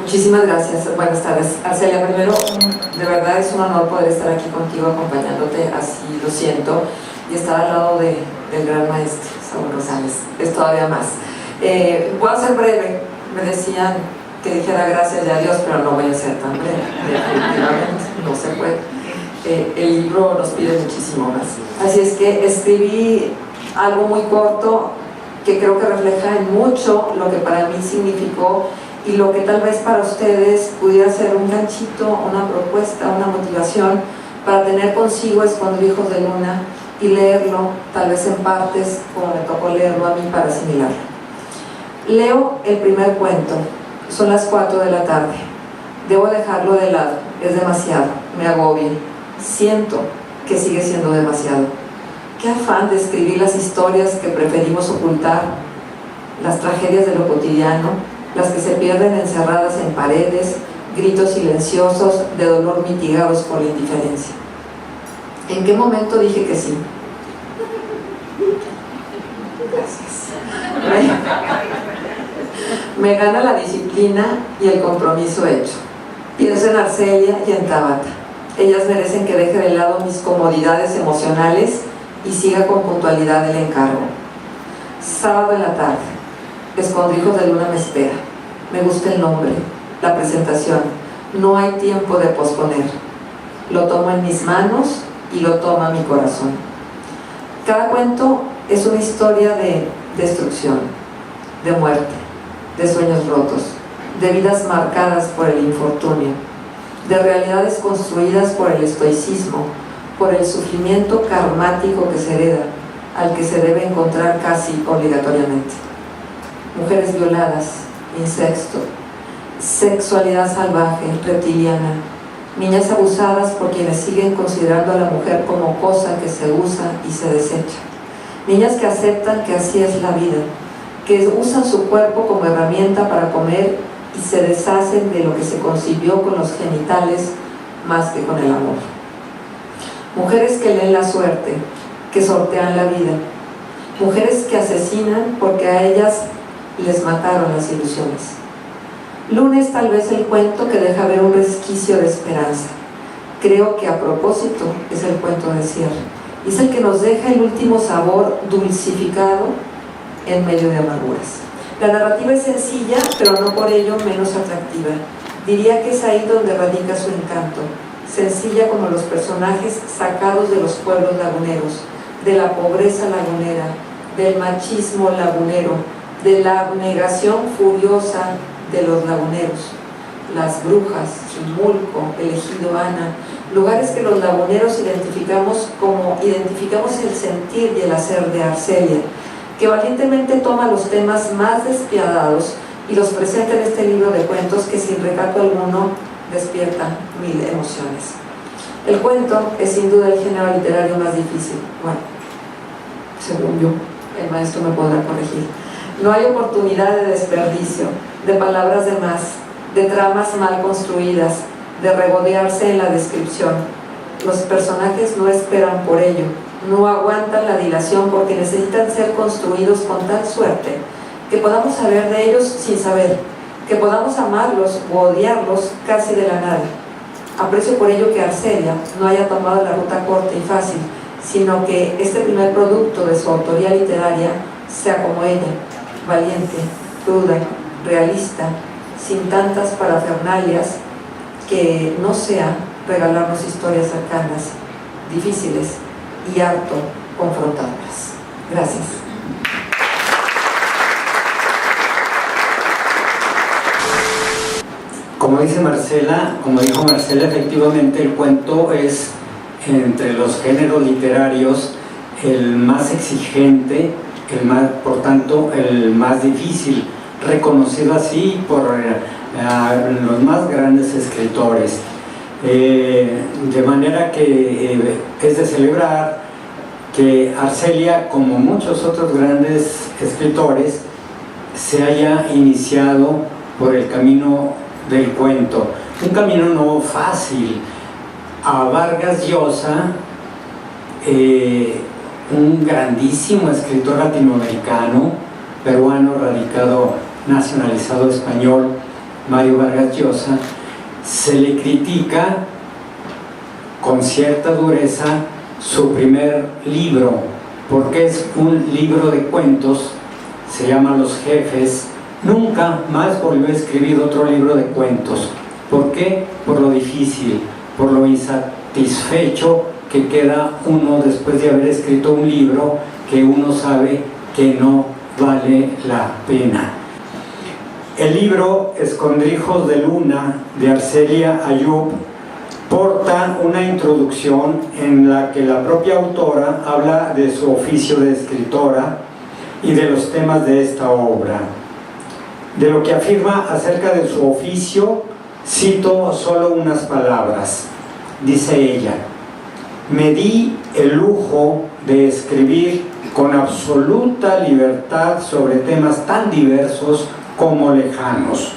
Muchísimas gracias. Buenas tardes. Arcelia, primero, de verdad es un honor poder estar aquí contigo acompañándote, así lo siento, y estar al lado del gran maestro Saúl Rosales. Es todavía más. Voy a ser breve. Me decían que dijera gracias y adiós, pero no voy a ser tan breve. Definitivamente no se puede. El libro nos pide muchísimo más. Así es que escribí algo muy corto que creo que refleja en mucho lo que para mí significó y lo que tal vez para ustedes pudiera ser un ganchito, una propuesta, una motivación para tener consigo Escondrijos de Luna y leerlo, tal vez en partes, como me tocó leerlo a mí para asimilarlo. Leo el primer cuento. Son las 4 de la tarde. Debo dejarlo de lado. Es demasiado. Me agobia. Siento que sigue siendo demasiado. Qué afán de escribir las historias que preferimos ocultar, las tragedias de lo cotidiano, las que se pierden encerradas en paredes, gritos silenciosos de dolor mitigados por la indiferencia. ¿En qué momento dije que sí? Gracias. Me gana la disciplina y el compromiso hecho. Pienso en Arcelia y en Tabata. Ellas merecen que deje de lado mis comodidades emocionales y siga con puntualidad el encargo. Sábado en la tarde. Escondrijos de Luna me espera. Me gusta el nombre, la presentación. No hay tiempo de posponer. Lo tomo en mis manos y lo toma mi corazón. Cada cuento es una historia de destrucción, de muerte, de sueños rotos, de vidas marcadas por el infortunio, de realidades construidas por el estoicismo, por el sufrimiento karmático que se hereda, al que se debe encontrar casi obligatoriamente. Mujeres violadas, incesto, sexualidad salvaje, reptiliana, niñas abusadas por quienes siguen considerando a la mujer como cosa que se usa y se desecha, niñas que aceptan que así es la vida, que usan su cuerpo como herramienta para comer y se deshacen de lo que se concibió con los genitales más que con el amor. Mujeres que leen la suerte, que sortean la vida, mujeres que asesinan porque a ellas les mataron las ilusiones. Luna es tal vez el cuento que deja ver un resquicio de esperanza. Creo que a propósito es el cuento de cierre. Es el que nos deja el último sabor dulcificado en medio de amarguras. La narrativa es sencilla, pero no por ello menos atractiva. Diría que es ahí donde radica su encanto. Sencilla como los personajes sacados de los pueblos laguneros, de la pobreza lagunera, del machismo lagunero, de la abnegación furiosa de los laguneros, las brujas, Chimulco, el ejido Ana, lugares que los laguneros identificamos el sentir y el hacer de Arcelia, que valientemente toma los temas más despiadados y los presenta en este libro de cuentos que sin recato alguno despiertan 1000 emociones. El cuento es sin duda el género literario más difícil, bueno, según yo, el maestro me podrá corregir. No hay oportunidad de desperdicio, de palabras de más, de tramas mal construidas, de regodearse en la descripción. Los personajes no esperan por ello, no aguantan la dilación porque necesitan ser construidos con tal suerte que podamos saber de ellos sin saber, que podamos amarlos o odiarlos casi de la nada. Aprecio por ello que Arcelia no haya tomado la ruta corta y fácil, sino que este primer producto de su autoría literaria sea como ella, valiente, cruda, realista, sin tantas parafernalias, que no sea regalarnos historias cercanas, difíciles y harto confrontadoras. Gracias. Como dijo Marcela, efectivamente el cuento es, entre los géneros literarios, el más exigente, por tanto, el más difícil, reconocido así por los más grandes escritores. De manera que es de celebrar que Arcelia, como muchos otros grandes escritores, se haya iniciado por el camino del cuento, un camino no fácil. A Vargas Llosa, un grandísimo escritor latinoamericano, peruano, radicado, nacionalizado español, Mario Vargas Llosa, se le critica con cierta dureza su primer libro, porque es un libro de cuentos, se llama Los Jefes. Nunca más volvió a escribir otro libro de cuentos. ¿Por qué? Por lo difícil, por lo insatisfecho que queda uno después de haber escrito un libro que uno sabe que no vale la pena. El libro Escondrijos de Luna de Arcelia Ayub porta una introducción en la que la propia autora habla de su oficio de escritora y de los temas de esta obra. De lo que afirma acerca de su oficio, cito solo unas palabras. Dice ella: me di el lujo de escribir con absoluta libertad sobre temas tan diversos como lejanos.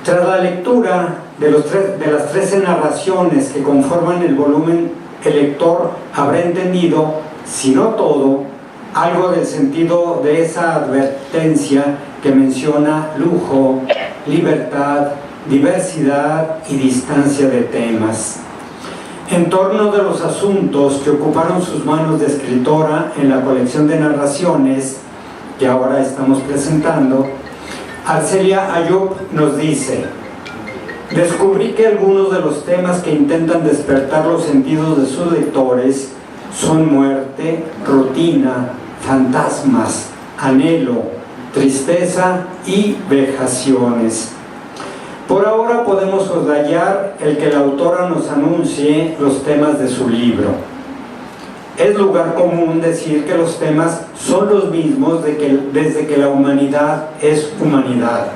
Tras la lectura de las 13 narraciones que conforman el volumen, el lector habrá entendido, si no todo, algo del sentido de esa advertencia que menciona lujo, libertad, diversidad y distancia de temas. En torno de los asuntos que ocuparon sus manos de escritora en la colección de narraciones que ahora estamos presentando, Arcelia Ayub nos dice: descubrí que algunos de los temas que intentan despertar los sentidos de sus lectores son muerte, rutina, fantasmas, anhelo, tristeza y vejaciones. Por ahora podemos soslayar el que la autora nos anuncie los temas de su libro. Es lugar común decir que los temas son los mismos desde que la humanidad es humanidad.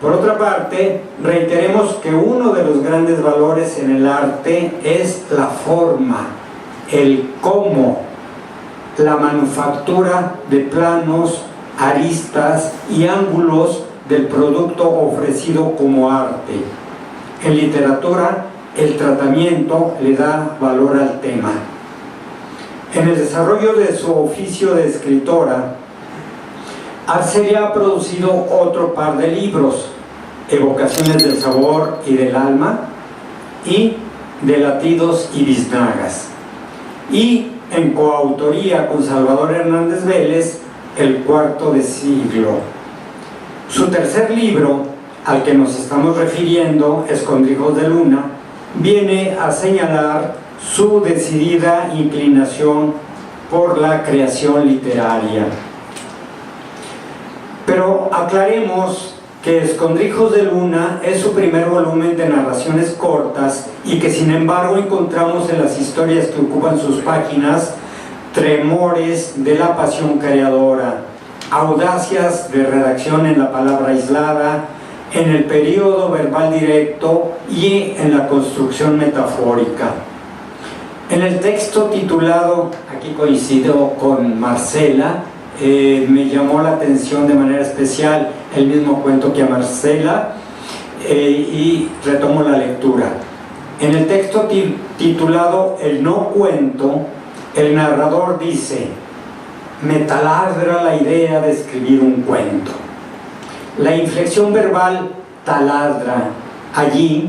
Por otra parte, reiteremos que uno de los grandes valores en el arte es la forma, el cómo, la manufactura de planos, aristas y ángulos del producto ofrecido como arte. En literatura, el tratamiento le da valor al tema. En el desarrollo de su oficio de escritora, Arcelia ha producido otro par de libros: Evocaciones del sabor y del alma y De latidos y biznagas, y en coautoría con Salvador Hernández Vélez, El cuarto de siglo. Su tercer libro, al que nos estamos refiriendo, Escondrijos de Luna, viene a señalar su decidida inclinación por la creación literaria. Pero aclaremos que Escondrijos de Luna es su primer volumen de narraciones cortas y que sin embargo encontramos en las historias que ocupan sus páginas tremores de la pasión creadora, audacias de redacción en la palabra aislada, en el periodo verbal directo y en la construcción metafórica. En el texto titulado, aquí coincido con Marcela, me llamó la atención de manera especial el mismo cuento que a Marcela, y retomo la lectura. En el texto titulado El no cuento, el narrador dice: me taladra la idea de escribir un cuento. La inflexión verbal taladra allí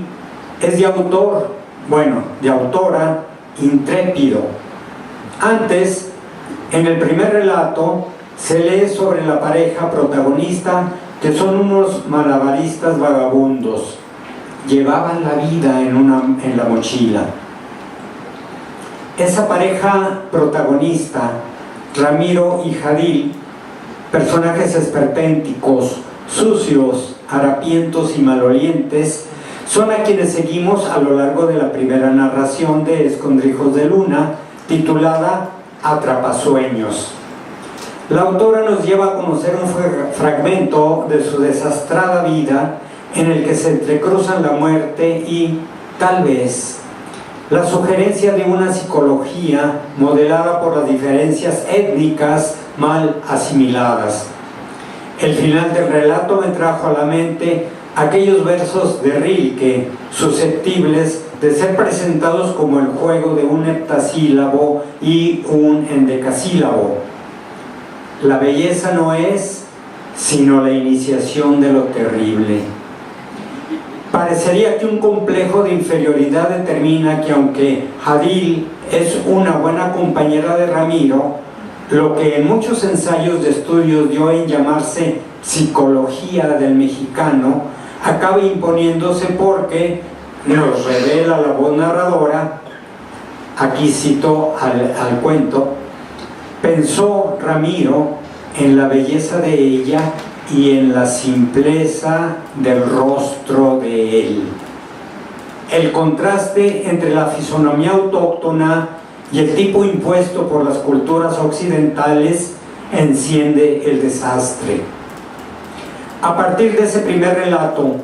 es de autor, de autora, intrépido. Antes, en el primer relato, se lee sobre la pareja protagonista, que son unos malabaristas vagabundos. Llevaban la vida en la mochila. Esa pareja protagonista, Ramiro y Jadil, personajes esperpénticos, sucios, harapientos y malolientes, son a quienes seguimos a lo largo de la primera narración de Escondrijos de Luna, titulada Atrapasueños. La autora nos lleva a conocer un fragmento de su desastrada vida en el que se entrecruzan la muerte y, tal vez, la sugerencia de una psicología modelada por las diferencias étnicas mal asimiladas. El final del relato me trajo a la mente aquellos versos de Rilke, susceptibles de ser presentados como el juego de un heptasílabo y un endecasílabo. La belleza no es, sino la iniciación de lo terrible. Parecería que un complejo de inferioridad determina que aunque Hadil es una buena compañera de Ramiro, lo que en muchos ensayos de estudios dio en llamarse psicología del mexicano, acaba imponiéndose porque, nos revela la voz narradora, aquí cito al cuento, pensó Ramiro en la belleza de ella y en la simpleza del rostro de él. El contraste entre la fisonomía autóctona y el tipo impuesto por las culturas occidentales enciende el desastre. A partir de ese primer relato,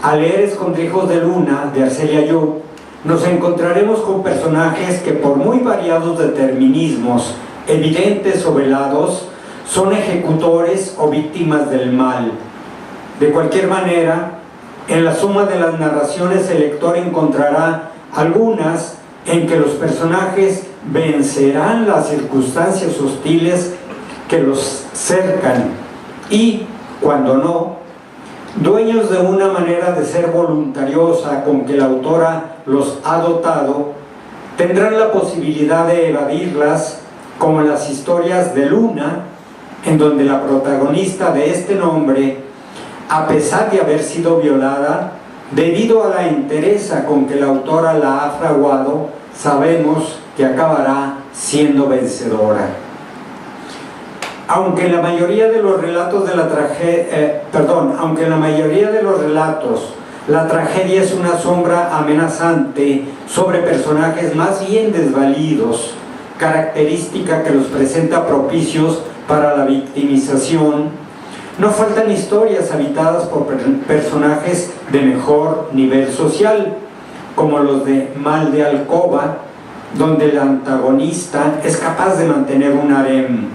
al leer Escondrijos de Luna de Arcelia Ayub, nos encontraremos con personajes que, por muy variados determinismos, evidentes o velados, son ejecutores o víctimas del mal. De cualquier manera, en la suma de las narraciones el lector encontrará algunas en que los personajes vencerán las circunstancias hostiles que los cercan y, cuando no, dueños de una manera de ser voluntariosa con que la autora los ha dotado, tendrán la posibilidad de evadirlas, como en las historias de Luna, en donde la protagonista de este nombre, a pesar de haber sido violada, debido a la entereza con que la autora la ha fraguado, sabemos que acabará siendo vencedora. Aunque en la mayoría de los relatos de la aunque en la mayoría de los relatos la tragedia es una sombra amenazante sobre personajes más bien desvalidos, característica que los presenta propicios para la victimización, no faltan historias habitadas por personajes de mejor nivel social, como los de Mal de Alcoba, donde el antagonista es capaz de mantener un harem.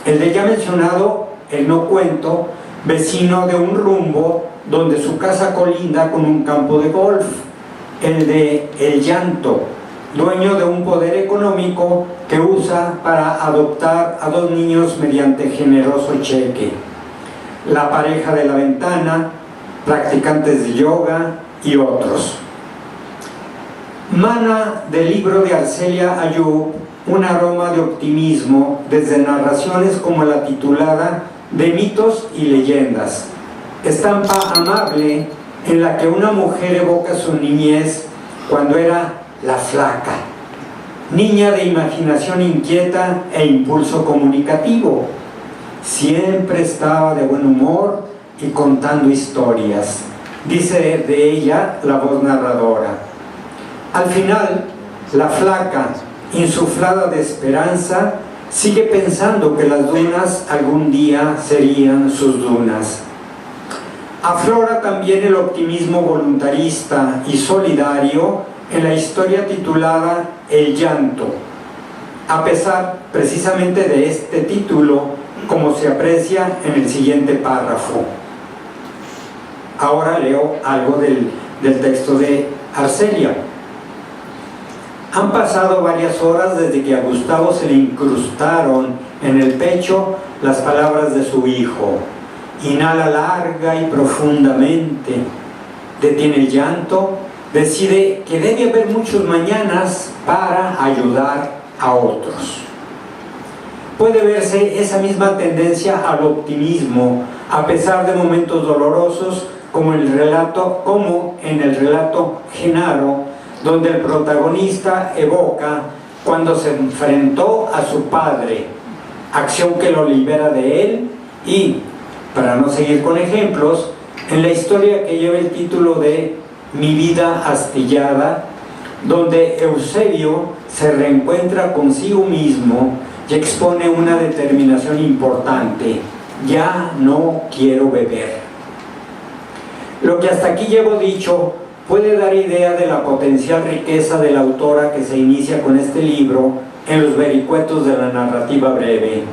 El de ya mencionado, el no cuento, vecino de un rumbo donde su casa colinda con un campo de golf. El de El llanto, dueño de un poder económico que usa para adoptar a 2 niños mediante generoso cheque. La pareja de la ventana, practicantes de yoga y otros. Mana del libro de Arcelia Ayub un aroma de optimismo desde narraciones como la titulada De mitos y leyendas, estampa amable en la que una mujer evoca su niñez cuando era la flaca, niña de imaginación inquieta e impulso comunicativo. Siempre estaba de buen humor y contando historias, dice de ella la voz narradora. Al final, la flaca, insuflada de esperanza, sigue pensando que las dunas algún día serían sus dunas. Aflora también el optimismo voluntarista y solidario en la historia titulada El llanto, a pesar precisamente de este título, como se aprecia en el siguiente párrafo. Ahora leo algo del texto de Arcelia. Han pasado varias horas desde que a Gustavo se le incrustaron en el pecho las palabras de su hijo. Inhala larga y profundamente, detiene el llanto, decide que debe haber muchos mañanas para ayudar a otros. Puede verse esa misma tendencia al optimismo, a pesar de momentos dolorosos, como en el relato Genaro, donde el protagonista evoca cuando se enfrentó a su padre, acción que lo libera de él, y, para no seguir con ejemplos, en la historia que lleva el título de Mi vida astillada, donde Eusebio se reencuentra consigo mismo y expone una determinación importante: ya no quiero beber. Lo que hasta aquí llevo dicho puede dar idea de la potencial riqueza de la autora que se inicia con este libro en los vericuetos de la narrativa breve.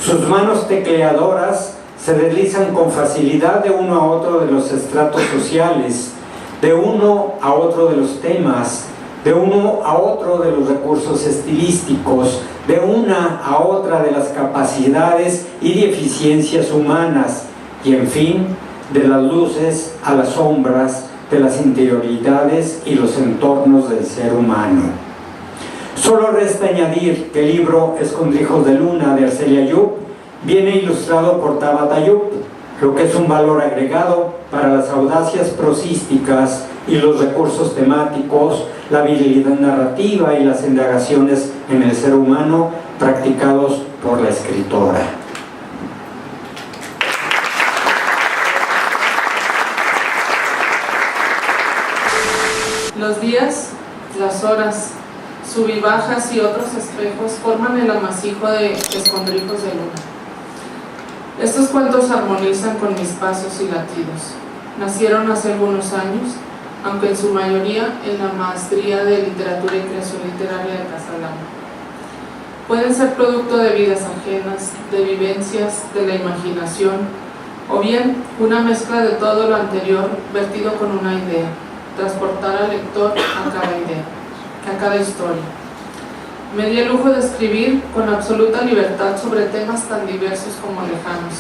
Sus manos tecleadoras se deslizan con facilidad de uno a otro de los estratos sociales, de uno a otro de los temas, de uno a otro de los recursos estilísticos, de una a otra de las capacidades y deficiencias humanas, y en fin, de las luces a las sombras, de las interioridades y los entornos del ser humano. Solo resta añadir que el libro Escondrijos de Luna de Arcelia Yup viene ilustrado por Tabata Yup, lo que es un valor agregado para las audacias prosísticas y los recursos temáticos, la virilidad narrativa y las indagaciones en el ser humano practicados por la escritora. Los días, las horas, subibajas y otros espejos forman el amasijo de Escondrijos de Luna. Estos cuentos armonizan con mis pasos y latidos. Nacieron hace algunos años, aunque en su mayoría en la maestría de literatura y creación literaria de Casalama. Pueden ser producto de vidas ajenas, de vivencias, de la imaginación, o bien una mezcla de todo lo anterior vertido con una idea, transportar al lector a cada idea, a cada historia. Me di el lujo de escribir con absoluta libertad sobre temas tan diversos como lejanos,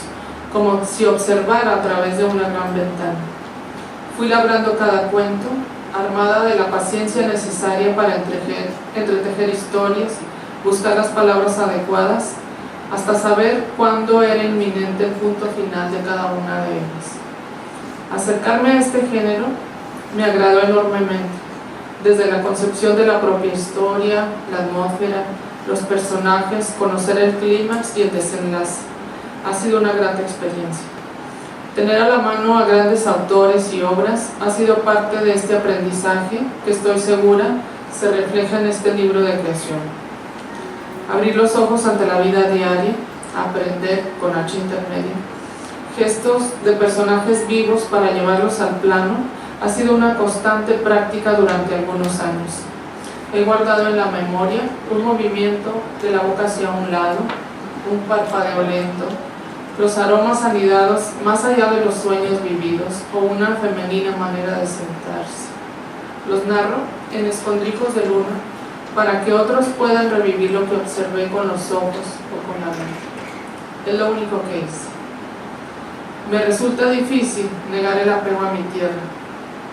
como si observara a través de una gran ventana. Fui labrando cada cuento, armada de la paciencia necesaria para entretejer historias, buscar las palabras adecuadas, hasta saber cuándo era inminente el punto final de cada una de ellas. Acercarme a este género me agradó enormemente, desde la concepción de la propia historia, la atmósfera, los personajes, conocer el clímax y el desenlace. Ha sido una grata experiencia. Tener a la mano a grandes autores y obras ha sido parte de este aprendizaje que estoy segura se refleja en este libro de creación. Abrir los ojos ante la vida diaria, aprender con H intermedio, gestos de personajes vivos para llevarlos al plano, ha sido una constante práctica durante algunos años. He guardado en la memoria un movimiento de la boca hacia un lado, un parpadeo lento, los aromas anidados más allá de los sueños vividos o una femenina manera de sentarse. Los narro en Escondrijos de Luna para que otros puedan revivir lo que observé con los ojos o con la mente. Es lo único que hice. Me resulta difícil negar el apego a mi tierra,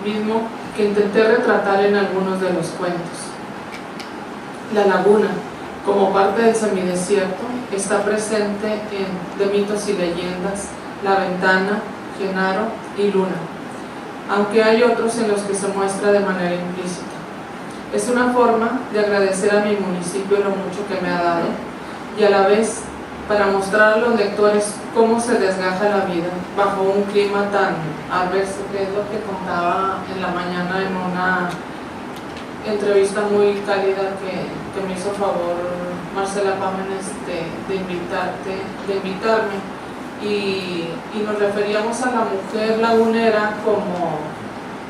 mismo que intenté retratar en algunos de los cuentos. La laguna, como parte del semidesierto, está presente en De mitos y leyendas, La ventana, Genaro y Luna, aunque hay otros en los que se muestra de manera implícita. Es una forma de agradecer a mi municipio lo mucho que me ha dado y a la vez para mostrar a los lectores cómo se desgaja la vida bajo un clima tan adverso, que es lo que contaba en la mañana en una entrevista muy cálida que me hizo favor Marcela Pámenes de invitarme, y nos referíamos a la mujer lagunera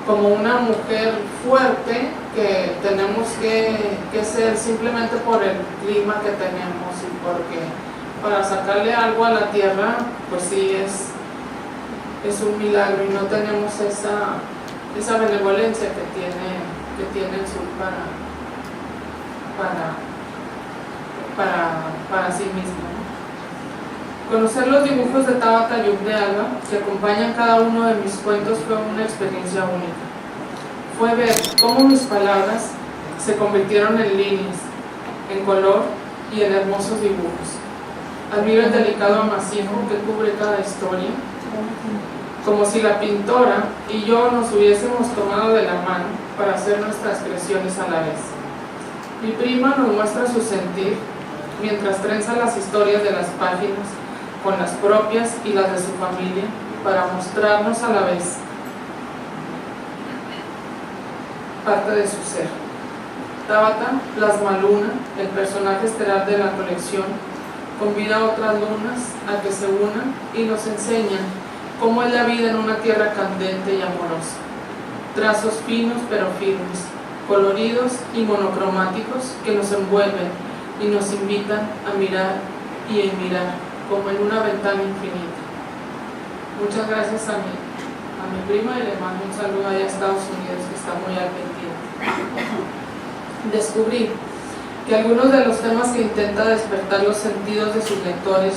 como una mujer fuerte que tenemos que ser simplemente por el clima que tenemos, y porque para sacarle algo a la tierra, pues sí es un milagro, y no tenemos esa benevolencia que tiene el sur para sí mismo, ¿no? Conocer los dibujos de Tabata Yup de Alba, que acompañan cada uno de mis cuentos, fue una experiencia única. Fue ver cómo mis palabras se convirtieron en líneas, en color y en hermosos dibujos. Admiro el delicado amasijo que cubre cada historia, como si la pintora y yo nos hubiésemos tomado de la mano para hacer nuestras creaciones a la vez. Mi prima nos muestra su sentir mientras trenza las historias de las páginas con las propias y las de su familia para mostrarnos a la vez parte de su ser. Tabata plasma Luna, el personaje estelar de la colección, convida a otras lunas a que se unan y nos enseñan cómo es la vida en una tierra candente y amorosa. Trazos finos pero firmes, coloridos y monocromáticos que nos envuelven y nos invitan a mirar y a mirar, como en una ventana infinita. Muchas gracias a mi prima, y le mando un saludo allá a Estados Unidos, que está muy al pendiente. Descubrí que algunos de los temas que intenta despertar los sentidos de sus lectores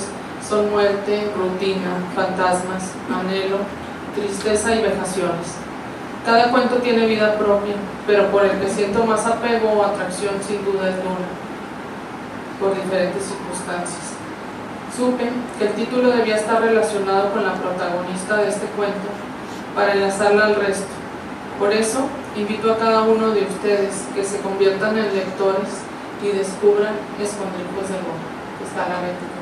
son muerte, rutina, fantasmas, anhelo, tristeza y vejaciones. Cada cuento tiene vida propia, pero por el que siento más apego o atracción sin duda es Luna, por diferentes circunstancias. Supe que el título debía estar relacionado con la protagonista de este cuento para enlazarla al resto. Por eso, invito a cada uno de ustedes que se conviertan en lectores y descubran Escondrijos de Luna. Está la venta.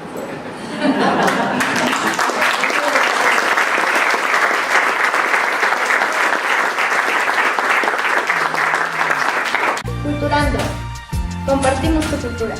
Culturando. Compartimos tu cultura.